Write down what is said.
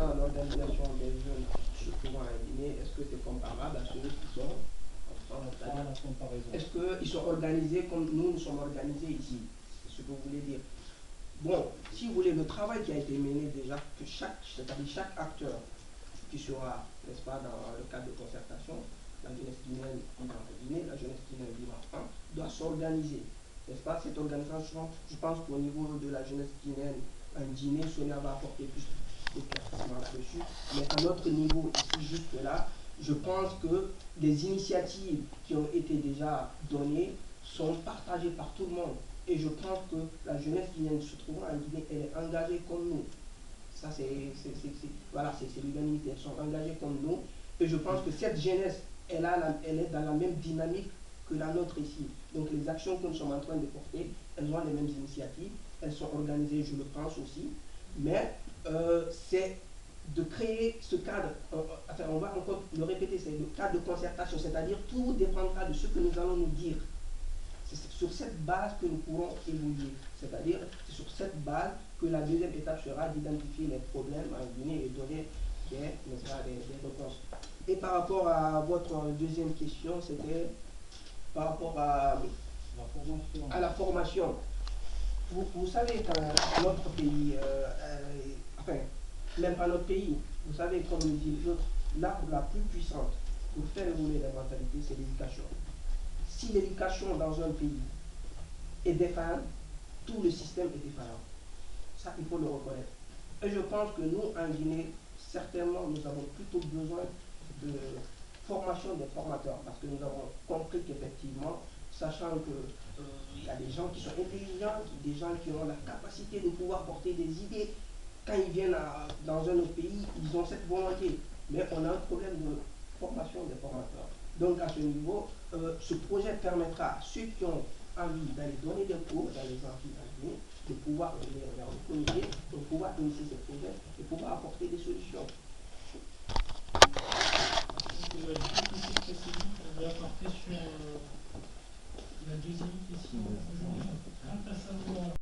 concernant l'organisation des jeunes se trouvant à Guinée, est-ce que c'est comparable à ceux qui sont est-ce qu'ils sont organisés comme nous sommes organisés ici? C'est ce que vous voulez dire. Bon, si vous voulez, le travail qui a été mené déjà, que c'est-à-dire chaque acteur qui sera, n'est-ce pas, dans le cadre de concertation, la jeunesse guinéenne vivant en Guinée, la jeunesse guinéenne vivant en France, doit s'organiser. N'est-ce pas? Cette organisation, je pense qu'au niveau de la jeunesse guinéenne, un dîner, Sonia va apporter plus d'éclaircissement là-dessus. Mais à notre niveau, ici, juste là, je pense que des initiatives qui ont été déjà données sont partagées par tout le monde. Et je pense que la jeunesse guinéenne se trouvant en Guinée, elle est engagée comme nous. Ça, voilà, c'est l'unanimité. Elles sont engagées comme nous. Et je pense que cette jeunesse, elle est dans la même dynamique que la nôtre ici. Donc les actions que nous sommes en train de porter, elles ont les mêmes initiatives. Elles sont organisées, je le pense aussi. Mais c'est de créer ce cadre, enfin on va encore le répéter, c'est le cadre de concertation, c'est-à-dire tout dépendra de ce que nous allons nous dire. C'est sur cette base que nous pourrons évoluer. C'est-à-dire, c'est sur cette base que la deuxième étape sera d'identifier les problèmes en Guinée et donner des réponses. Et par rapport à votre deuxième question, c'était par rapport à la formation. Vous savez qu'à notre pays, enfin, même pas notre pays, vous savez, comme le dit l'autre, l'arme la plus puissante pour faire évoluer la mentalité, c'est l'éducation. Si l'éducation dans un pays est défaillante, tout le système est défaillant. Ça, il faut le reconnaître. Et je pense que nous, en Guinée, certainement, nous avons plutôt besoin de formation des formateurs, parce que nous avons compris qu'effectivement, sachant qu'il y a des gens qui sont intelligents, des gens qui ont la capacité de pouvoir porter des idées, quand ils viennent dans un autre pays, ils ont cette volonté. Mais on a un problème de formation des formateurs. Donc à ce niveau, ce projet permettra à ceux qui ont envie d'aller donner des cours dans les amphithéâtres de pouvoir venir vers le comité, de pouvoir initier ces projets, de pouvoir apporter des solutions. Une petite précision qu'on va apporter sur la deuxième question aujourd'hui. Quant à savoir